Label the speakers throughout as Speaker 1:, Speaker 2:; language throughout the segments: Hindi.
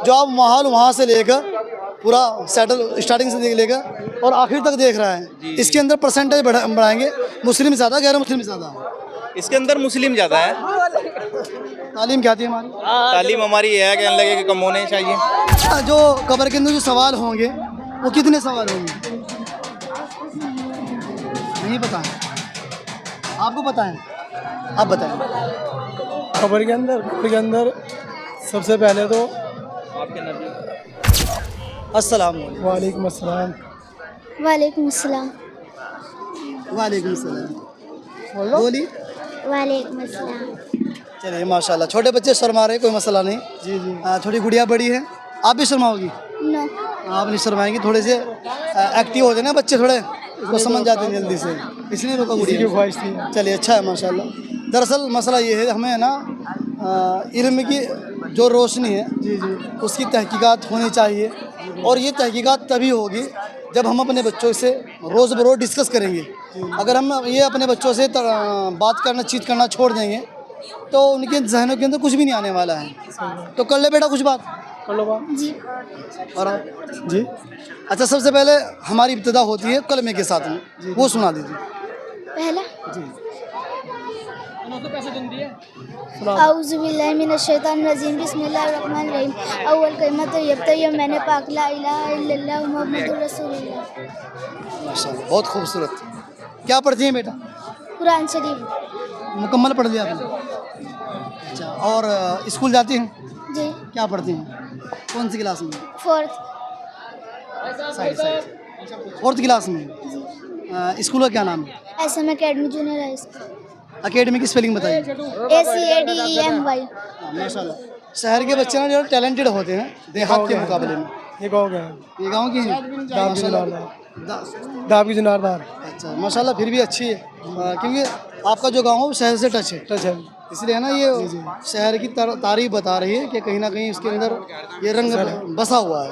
Speaker 1: जो आप माहौल वहाँ से लेकर पूरा सेटल स्टार्टिंग से लेकर और आखिर तक देख रहा है, इसके अंदर परसेंटेज बढ़ाएंगे, मुस्लिम ज़्यादा, गैर मुस्लिम ज़्यादा?
Speaker 2: इसके अंदर मुस्लिम ज़्यादा है।
Speaker 1: तालीम क्या थी हमारी?
Speaker 2: तालीम हमारी ये है, कहने लगे कि कम होने चाहिए।
Speaker 1: जो कब्र के अंदर जो सवाल होंगे वो कितने सवाल होंगे? नहीं पता है? आपको पता है? आप बताएं।
Speaker 3: कब्र के अंदर सबसे पहले तो
Speaker 2: आपके नबी
Speaker 1: अस्सलाम
Speaker 3: वालेकुम अस्सलाम।
Speaker 4: वालेकुम अस्सलाम।
Speaker 1: वालेकुम सलाम। बोली।
Speaker 4: वालेकुम अस्सलाम।
Speaker 1: चलिए माशाल्लाह, छोटे बच्चे शर्मा रहे, कोई मसला नहीं।
Speaker 3: जी जी।
Speaker 1: थोड़ी गुड़िया बड़ी है, आप भी शर्माओगी?
Speaker 4: नो।
Speaker 1: आप नहीं शर्माएंगी, थोड़े से एक्टिव होते हैं ना बच्चे, थोड़े तो समझ जाते हैं जल्दी से, इसलिए रोका
Speaker 3: इसी की
Speaker 1: गुड़िया।
Speaker 3: ख्वाहिश थी।
Speaker 1: चलिए अच्छा है माशाल्लाह। दरअसल मसला ये है, हमें ना इल्म की जो रोशनी है
Speaker 3: जी जी।
Speaker 1: उसकी तहकीकात होनी चाहिए, और ये तहकीकात तभी होगी जब हम अपने बच्चों से रोज़ बरोज़ डिस्कस करेंगे। अगर हम ये अपने बच्चों से बात करना, चीत करना छोड़ देंगे तो उनके जहनों के अंदर कुछ भी नहीं आने वाला है। तो कर ले बेटा कुछ बात।
Speaker 3: कर लो बात।
Speaker 4: जी।
Speaker 1: और आप?
Speaker 3: जी।
Speaker 1: अच्छा, सबसे पहले हमारी इब्तिदा होती है कलमे के साथ में, वो सुना दीजिए।
Speaker 4: पहला
Speaker 1: जी।
Speaker 4: औज़ु बिल्लाहि मिनश शैतानिर रजीम बिस्मिल्लाहिर रहमानिर रहीम। अव्वल कलिमा तो ये मैंने पाक ला इलाहा इल्लल्लाह मुहम्मदुर रसूलुल्लाह।
Speaker 1: माशाल्लाह, बहुत खूबसूरत। क्या पढ़ती हैं बेटा?
Speaker 4: कुरान शरीफ।
Speaker 1: मुकम्मल पढ़ लिया आपने? अच्छा, और स्कूल जाती हैं?
Speaker 4: जी।
Speaker 1: क्या पढ़ती हैं? कौन सी क्लास में?
Speaker 4: फोर्थ।
Speaker 1: फोर्थ क्लास में। स्कूल का क्या नाम है?
Speaker 4: SM academy junior high school.
Speaker 1: Academy की स्पेलिंग बताइए।
Speaker 4: ACADEMY।
Speaker 1: माशाल्लाह, शहर के बच्चे ना जो टैलेंटेड होते हैं देहात के मुकाबले में।
Speaker 3: ये गाँव का है।
Speaker 1: ये गाँव की हैं?
Speaker 3: दाब की जनारदार। दाब की जनारदार।
Speaker 1: अच्छा माशाल्लाह, फिर भी अच्छी है, क्योंकि आपका जो गाँव है वो शहर से टच है, इसलिए है ना ये शहर की तारीफ बता रही है कि कहीं ना कहीं इसके अंदर ये रंग बसा हुआ है।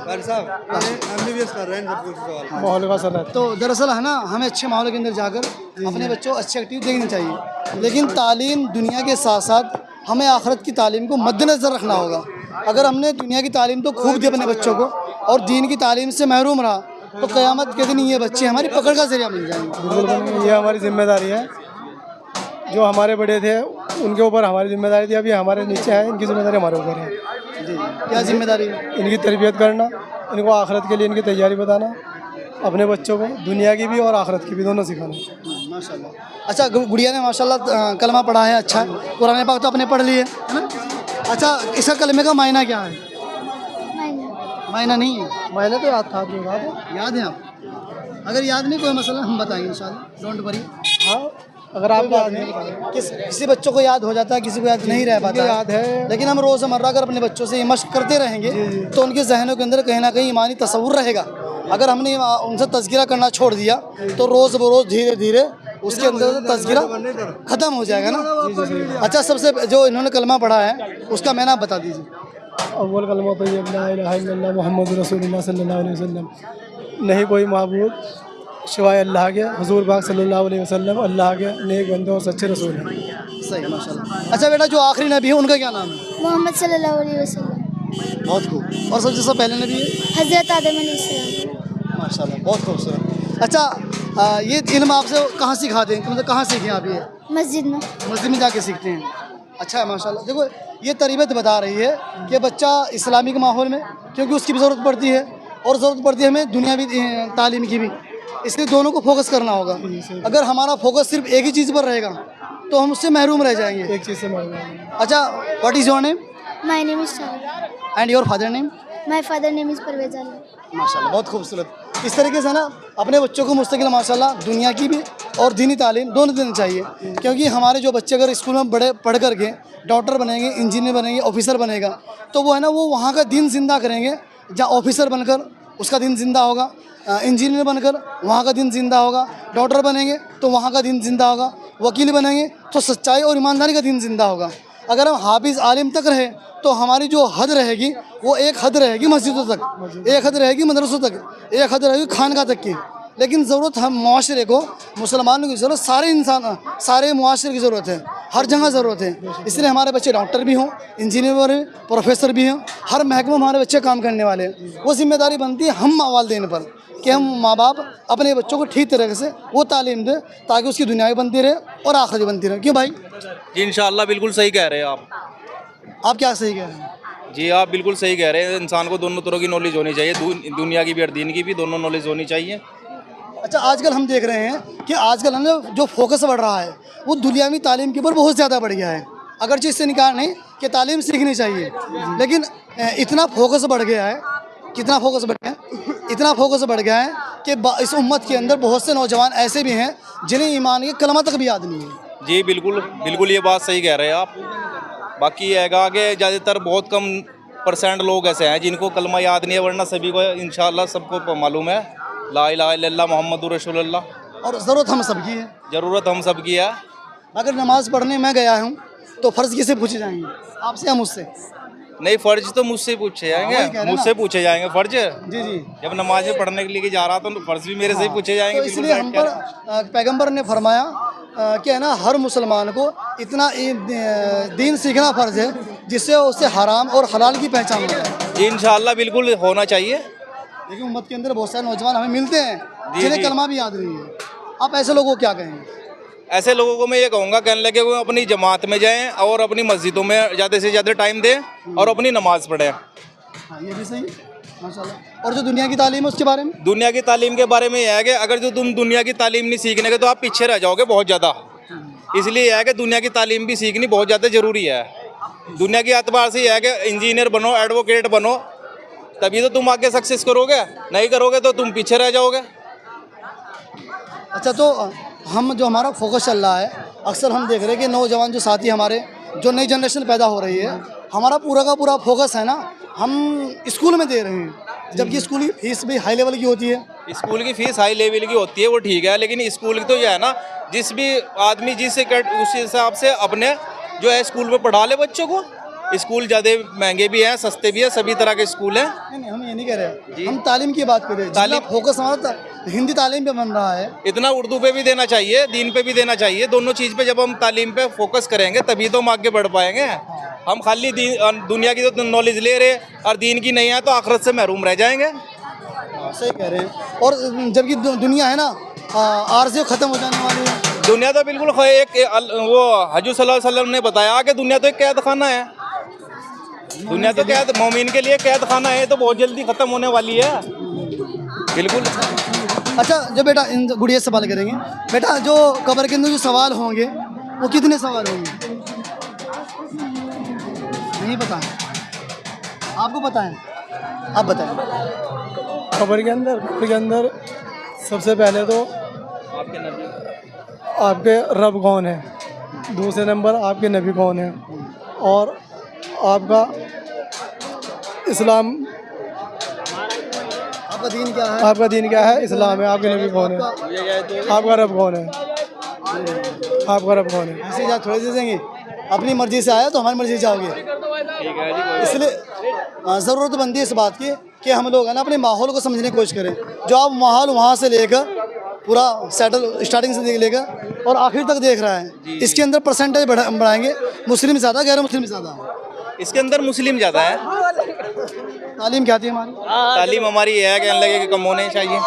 Speaker 3: माहौल का असर है।
Speaker 1: तो दरअसल है ना, हमें अच्छे माहौल के अंदर जाकर अपने बच्चों अच्छी एक्टिविटी देखनी चाहिए, लेकिन तालीम दुनिया के साथ साथ हमें आखिरत की तालीम को मद्देनज़र रखना होगा। अगर हमने दुनिया की तालीम तो खूब दी अपने बच्चों को और दीन की तालीम से महरूम रहा तो क़यामत के दिन ये बच्चे हमारी पकड़ का ज़रिया बन जाएंगे।
Speaker 3: बिल्कुल, ये हमारी जिम्मेदारी है। जो हमारे बड़े थे उनके ऊपर हमारी जिम्मेदारी थी, अभी हमारे नीचे है, इनकी जिम्मेदारी हमारे ऊपर है।
Speaker 1: जी, क्या जिम्मेदारी है?
Speaker 3: इनकी तरबियत करना, इनको आखिरत के लिए इनकी तैयारी बताना, अपने बच्चों को दुनिया की भी और आखिरत की भी दोनों सिखाना।
Speaker 1: माशाल्लाह। अच्छा, गुड़िया ने माशाल्लाह कलमा पढ़ा है, अच्छा है। कुरान पाक तो आपने पढ़ लिए है ना? अच्छा, इसका कलमे का मायना क्या है? मायना नहीं है?
Speaker 3: मैंने तो याद था, आपको याद है?
Speaker 1: याद है आप? अगर याद नहीं कोई मसला, हम बताएंगे इंशाल्लाह, डोंट वरी।
Speaker 3: हाँ, अगर आप याद नहीं,
Speaker 1: किसी बच्चों को याद हो जाता है, किसी को याद नहीं रह पाता,
Speaker 3: याद है।
Speaker 1: लेकिन हम रोज़मर्रा अगर अपने बच्चों से ये मश्क करते रहेंगे तो उनके जहनों के अंदर कहीं ना कहीं ईमानी तसव्वुर रहेगा। अगर हमने उनसे तज़किरा करना छोड़ दिया तो रोज़ बरोज़ धीरे धीरे उसके अंदर तज़किरा ख़त्म हो जाएगा ना। अच्छा, सबसे जो इन्होंने कलमा पढ़ा है उसका मैंने आप बता दीजिए।
Speaker 3: अव्वल कलमा तो ये ला इलाहा इल्लल्लाह मुहम्मदुर रसूलुल्लाह सल्लल्लाहु अलैहि वसल्लम, नहीं कोई माबूद सिवाय अल्लाह के, हुजूर पाक सल्लल्लाहु अलैहि वसल्लम अल्लाह के नेक बंदे और सच्चे रसूल हैं।
Speaker 1: सही, माशाल्लाह। अच्छा बेटा, जो आखिरी नबी है उनका क्या नाम है?
Speaker 4: मोहम्मद सल्लल्लाहु अलैहि वसल्लम।
Speaker 1: बहुत खूब। और सबसे पहले नबी है?
Speaker 4: हज़रत आदम अलैहिस्सलाम।
Speaker 1: माशाल्लाह, बहुत खूबसूरत। अच्छा, ये इल्म आपसे कहाँ सिखाते हैं, मतलब कहाँ सीखे आप? ये
Speaker 4: मस्जिद में।
Speaker 1: मस्जिद में जाके सीखते हैं। अच्छा है माशाल्लाह। देखो, ये तरबियत बता रही है कि बच्चा इस्लामिक माहौल में, क्योंकि उसकी भी ज़रूरत पड़ती है और ज़रूरत पड़ती है हमें दुनियावी तालीम की भी, इसलिए दोनों को फोकस करना होगा। अगर हमारा फोकस सिर्फ एक ही चीज़ पर रहेगा तो हम उससे महरूम रह जाएंगे।
Speaker 3: एक चीज़ से मालूम।
Speaker 1: अच्छा, what is your name
Speaker 4: my name is Shahid.
Speaker 1: And your father name?
Speaker 4: My father name is Parvez Alam.
Speaker 1: माशाल्लाह, बहुत खूबसूरत। इस तरीके से ना अपने बच्चों को मुस्तकिल माशाल्लाह दुनिया की भी और दीनी तालीम दोनों देनी चाहिए, क्योंकि हमारे जो बच्चे अगर स्कूल में बड़े पढ़ करके डॉक्टर बनेंगे, इंजीनियर बनेंगे, ऑफिसर बनेगा, तो वो है ना, वो वहाँ का दिन जिंदा करेंगे। जहाँ ऑफिसर बनकर उसका दिन जिंदा होगा, इंजीनियर बनकर वहाँ का दिन जिंदा होगा, डॉक्टर बनेंगे तो वहाँ का दिन जिंदा होगा, वकील बनेंगे तो सच्चाई और ईमानदारी का दिन जिंदा होगा। अगर हम हाफिज़ आलिम तक रहे तो हमारी जो हद रहेगी वो एक हद रहेगी मस्जिदों तक, एक हद रहेगी मदरसों तक, एक हद रहेगी खानका तक की। लेकिन ज़रूरत हम मुआशरे को, मुसलमानों की ज़रूरत, सारे इंसान, सारे मुआशरे की ज़रूरत है, हर जगह ज़रूरत है। इसलिए हमारे बच्चे डॉक्टर भी हों, इंजीनियर भी, प्रोफेसर भी हों, हर महकमे में हमारे बच्चे काम करने वाले हैं। वो जिम्मेदारी बनती है हम वालिदैन पर कि हम माँ बाप अपने बच्चों को ठीक तरीके से वो तालीम दें ताकि उसकी दुनिया भी बनती रहे और आखिरत भी बनती रहे। क्यों भाई?
Speaker 2: जी इंशाल्लाह बिल्कुल सही कह रहे हैं
Speaker 1: आप क्या सही कह रहे हैं?
Speaker 2: जी आप बिल्कुल सही कह रहे हैं। इंसान को दोनों तरह की नॉलेज होनी चाहिए, दुनिया की भी और दीन की भी, दोनों नॉलेज होनी चाहिए।
Speaker 1: अच्छा, आजकल हम देख रहे हैं कि आजकल हमें जो फोकस बढ़ रहा है वो दुनियावी तालीम के ऊपर बहुत ज़्यादा बढ़ गया है। अगरचे इससे निकाल नहीं कि तालीम सीखनी चाहिए, लेकिन इतना फोकस बढ़ गया है, कितना फोकस बढ़ गया है, इतना फोकस बढ़ गया है कि इस उम्मत के अंदर बहुत से नौजवान ऐसे भी हैं जिन्हें ईमान के कलमा तक भी याद नहीं है।
Speaker 2: जी बिल्कुल बिल्कुल, ये बात सही कह रहे हैं आप। बाकी ये हैगा कि ज़्यादातर बहुत कम % लोग ऐसे हैं जिनको कलमा याद नहीं है, वरना सभी को इंशाल्लाह सबको मालूम है ला इलाहा इल्लल्लाह मुहम्मदुर रसूलुल्लाह।
Speaker 1: और ज़रूरत हम सबकी है,
Speaker 2: ज़रूरत हम सबकी है।
Speaker 1: अगर नमाज़ पढ़ने मैं गया हूँ तो फ़र्ज़ किसे पूछे जाएंगे? आपसे या मुझसे?
Speaker 2: नहीं, फ़र्ज तो मुझसे पूछे
Speaker 1: वही कह रहे
Speaker 2: जाएंगे,
Speaker 1: हैं
Speaker 2: मुझसे पूछे जाएंगे फ़र्ज।
Speaker 1: जी जी।
Speaker 2: जब नमाज में पढ़ने के लिए जा रहा था तो फ़र्ज भी मेरे से ही पूछे जाएंगे।
Speaker 1: तो इसलिए हम पर पैगंबर ने फरमाया कि है ना, हर मुसलमान को इतना दीन सीखना फ़र्ज़ है जिससे उससे हराम और हलाल की पहचान हो जाए।
Speaker 2: जी इंशाल्लाह बिल्कुल होना चाहिए।
Speaker 1: लेकिन उम्मत के अंदर बहुत सारे नौजवान हमें मिलते हैं जिन्हें
Speaker 2: जी।
Speaker 1: कलमा भी याद नहीं है। आप ऐसे लोगों को क्या कहेंगे?
Speaker 2: ऐसे लोगों को मैं ये कहूँगा, कहने लगे वो अपनी जमात में जाएं और अपनी मस्जिदों में ज़्यादा से ज़्यादा टाइम दें और अपनी नमाज़ पढ़ें।
Speaker 1: हाँ, ये भी सही है माशाल्लाह। और जो दुनिया की तालीम है उसके बारे में?
Speaker 2: दुनिया की तालीम के बारे में यह है कि अगर जो तुम दुनिया की तालीम नहीं सीखने के तो आप पीछे रह जाओगे बहुत ज़्यादा। इसलिए यह है कि दुनिया की तालीम भी सीखनी बहुत ज़्यादा ज़रूरी है। दुनिया के एतबार से यह है कि इंजीनियर बनो, एडवोकेट बनो, तभी तो तुम आगे सक्सेस करोगे, नहीं करोगे तो तुम पीछे रह जाओगे।
Speaker 1: अच्छा, तो हम जो हमारा फोकस चल रहा है, अक्सर हम देख रहे हैं कि नौजवान जो साथी हमारे, जो नई जनरेशन पैदा हो रही है, हमारा पूरा का पूरा फोकस है ना हम स्कूल में दे रहे हैं, जबकि स्कूल की फीस भी हाई लेवल की होती है।
Speaker 2: स्कूल की फीस हाई लेवल की होती है, वो ठीक है, लेकिन स्कूल की तो यह है ना, जिस भी आदमी उस हिसाब से अपने जो है स्कूल में पढ़ा ले बच्चों को। स्कूल ज़्यादा महंगे भी हैं, सस्ते भी हैं, सभी तरह के स्कूल हैं।
Speaker 1: नहीं, हम ये नहीं कह रहे, हम तालीम की बात कर रहे हैं। तालीम फोकस हमारा हिंदी तालीम पे बन रहा है।
Speaker 2: इतना उर्दू पे भी देना चाहिए, दीन पे भी देना चाहिए, दोनों चीज़ पे जब हम तालीम पे फोकस करेंगे तभी तो हम आगे बढ़ पाएंगे। हम खाली दुनिया की तो नॉलेज ले रहे और दीन की नहीं है तो आखिरत से महरूम रह जाएंगे।
Speaker 1: सही कह रहे हैं। और जबकि दुनिया है ना आरज़ू ख़त्म हो जाने वाली है।
Speaker 2: दुनिया तो बिल्कुल वो हजूर सल्लल्लाहु अलैहि वसल्लम ने बताया कि दुनिया तो एक कैद खाना है। दुनिया तो कैद, मोमिन के लिए कैद खाना है, तो बहुत जल्दी ख़त्म होने वाली है। बिल्कुल।
Speaker 1: अच्छा, जो बेटा इन गुड़िया सवाल करेंगे, बेटा जो कब्र के अंदर जो सवाल होंगे वो कितने सवाल होंगे? नहीं पता है? आपको पता है? आप बताएं।
Speaker 3: कब्र के अंदर सबसे पहले तो आपके रब कौन है, दूसरे नंबर आपके नबी कौन है, और आपका इस्लाम,
Speaker 1: आपका दीन क्या है?
Speaker 3: आपका दीन क्या है, इस्लाम है, आपके नबी कौन है, आपका रब कौन है, आपका रब कौन है।
Speaker 1: ऐसे जा थोड़ी दे देंगे, अपनी मर्जी से आया तो हमारी मर्जी से जाओगे। इसलिए ज़रूरत बनती है इस बात की कि हम लोग है ना अपने माहौल को समझने की कोशिश करें। जो आप माहौल वहाँ से लेकर पूरा सेटल स्टार्टिंग से लेकर और आखिर तक देख रहा है, इसके अंदर परसेंटेज बढ़ाएंगे, मुस्लिम ज़्यादा, गैर मुस्लिम ज़्यादा?
Speaker 2: इसके अंदर मुस्लिम ज़्यादा है।
Speaker 1: तालीम क्या थी हमारी?
Speaker 2: तालीम हमारी ये है, कहने लगे कि कम होने चाहिए,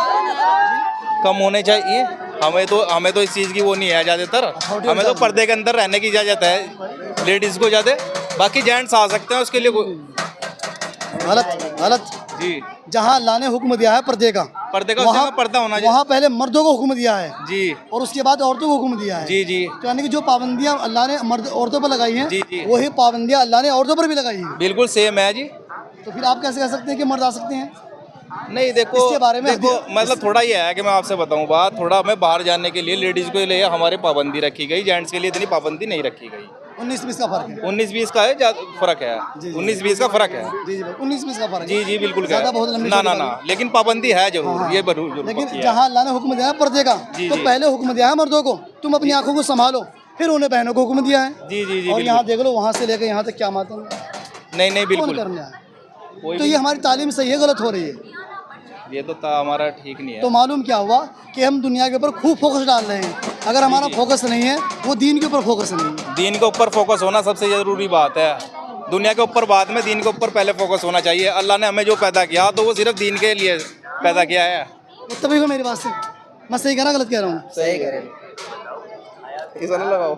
Speaker 2: कम होने चाहिए। हमें तो इस चीज़ की वो नहीं है ज़्यादातर। हमें तो पर्दे के अंदर रहने की इजाज़त है लेडीज़ को ज़्यादा, बाकी जेंट्स आ सकते हैं उसके लिए।
Speaker 1: गलत
Speaker 2: जी,
Speaker 1: जहाँ अल्लाह ने हुक्म दिया है पर्दे का
Speaker 2: वहाँ पर्दा होना चाहिए।
Speaker 1: वहाँ पहले मर्दों को हुक्म दिया है
Speaker 2: जी,
Speaker 1: और उसके बाद औरतों को हुक्म दिया है।
Speaker 2: जी जी,
Speaker 1: तो यानी कि जो पाबंदियाँ अल्लाह ने मर्द औरतों पर लगाई हैं,
Speaker 2: जी जी,
Speaker 1: वही पाबंदियाँ अल्लाह ने औरतों पर भी लगाई हैं।
Speaker 2: बिल्कुल सेम है जी।
Speaker 1: तो फिर आप कैसे कह सकते हैं कि मर्द आ सकते हैं?
Speaker 2: नहीं, देखो
Speaker 1: इसके बारे में
Speaker 2: मतलब थोड़ा ये है कि मैं आपसे बताऊं बात, थोड़ा हमें बाहर जाने के लिए लेडीज़ के लिए हमारे पाबंदी रखी गई, जेंट्स के लिए इतनी पाबंदी नहीं रखी गई।
Speaker 1: 19-20 का फर्क है।
Speaker 2: 19-20 का है, फ़र्क है। 19-20 का फ़र्क है।
Speaker 1: जी जी, 19-20 का फर्क है।
Speaker 2: जी जी बिल्कुल।
Speaker 1: ज़्यादा बहुत लंबी
Speaker 2: ना, लेकिन पाबंदी है जरूर।
Speaker 1: हाँ,
Speaker 2: ये जरूर।
Speaker 1: लेकिन जहाँ अल्लाह ने हुक्म दिया है पर्दे का, तो पहले हुक्म दिया है मर्दों को, तुम अपनी आंखों को संभालो, फिर उन्हें बहनों को हुक्म दिया है।
Speaker 2: जी जी जी।
Speaker 1: और यहाँ देख लो, वहाँ से लेकर यहाँ तक क्या मातम
Speaker 2: नहीं
Speaker 1: कौन
Speaker 2: बिल्कुल
Speaker 1: करने आए? तो ये हमारी तालीम सही है, गलत हो रही है?
Speaker 2: ये तो हमारा ठीक नहीं है।
Speaker 1: तो मालूम क्या हुआ कि हम दुनिया के ऊपर खूब फोकस डाल रहे हैं, अगर हमारा फोकस नहीं है वो दीन के ऊपर फोकस नहीं है।
Speaker 2: दीन के ऊपर फोकस होना सबसे ज़रूरी बात है। दुनिया के ऊपर बाद में, दीन के ऊपर पहले फोकस होना चाहिए। अल्लाह ने हमें जो पैदा किया तो वो सिर्फ दीन के लिए पैदा किया है।
Speaker 1: तभी को मेरी बात से मैं सही कह रहा गलत कह रहा हूँ?
Speaker 5: सही करें, इसे ना लगाओ।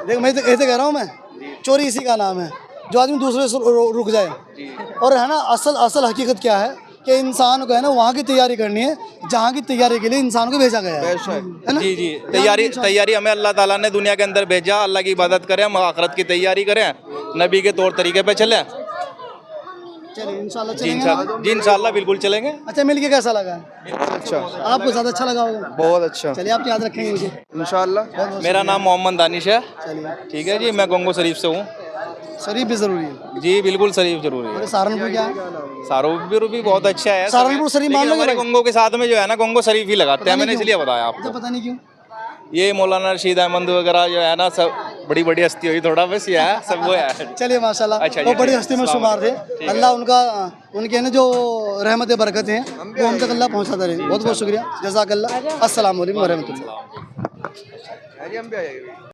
Speaker 1: देख मैं तो ऐसे कह रहा हूँ, मैं चोरी इसी का नाम है जो आदमी दूसरे से रुक जाए। और है ना असल हकीकत क्या है कि इंसान को है ना वहाँ की तैयारी करनी है जहाँ की तैयारी के लिए इंसान को भेजा गया है ना?
Speaker 2: जी जी, तैयारी हमें अल्लाह ताला ने दुनिया के अंदर भेजा। अल्लाह की इबादत करें, हम आखिरत की तैयारी करें, नबी के तौर तरीके पे चलें।
Speaker 1: चलिए इंशाल्लाह
Speaker 2: जी
Speaker 1: चलेंगे ना?
Speaker 2: जी इंशाल्लाह बिल्कुल चलेंगे।
Speaker 1: अच्छा मिलके कैसा लगा?
Speaker 5: अच्छा,
Speaker 1: आपको ज़्यादा अच्छा लगा होगा?
Speaker 5: बहुत अच्छा,
Speaker 1: चलिए आप याद रखेंगे मुझे
Speaker 5: इंशाल्लाह।
Speaker 2: मेरा नाम मोहम्मद दानिश है।
Speaker 1: चलिए
Speaker 2: ठीक है जी, मैं गंगो शरीफ से हूँ।
Speaker 1: शरीफ भी ज़रूरी है।
Speaker 2: जी बिल्कुल शरीफ जरूरी है।
Speaker 1: और सहारनपुर क्या है?
Speaker 2: सहारनपुर भी बहुत अच्छा है।
Speaker 1: सहारनपुर शरीफ मान
Speaker 2: लेकिन
Speaker 1: लोगे
Speaker 2: हमारे
Speaker 1: भाई?
Speaker 2: गंगो के साथ में जो है ना, गंगो शरीफ ही लगाते हैं।
Speaker 1: नहीं
Speaker 2: मैंने
Speaker 1: क्यों?
Speaker 2: इसलिए बताया
Speaker 1: अच्छा,
Speaker 2: आपको।
Speaker 1: पता नहीं क्यों।
Speaker 2: ये मौलाना रशीद अहमद वगैरह जो है ना, सब बड़ी बड़ी हस्ती हुई, थोड़ा बस ये है सब वो है।
Speaker 1: चलिए माशाल्लाह,
Speaker 2: अच्छा जी,
Speaker 1: वो बड़ी
Speaker 2: ठीक है।
Speaker 1: हस्ती में
Speaker 2: अस्सलाम
Speaker 1: शुमार थे।
Speaker 2: वालेकुम। ठीक है।
Speaker 1: अल्लाह उनका उनके ना जो रहमत बरकत हैं वो हम तक अल्लाह पहुँचाता रहे। बहुत बहुत शुक्रिया, जज़ाकल्लाह। अस्सलाम वालेकुम व रहमतुल्लाह।
Speaker 5: हम भी आएंगे।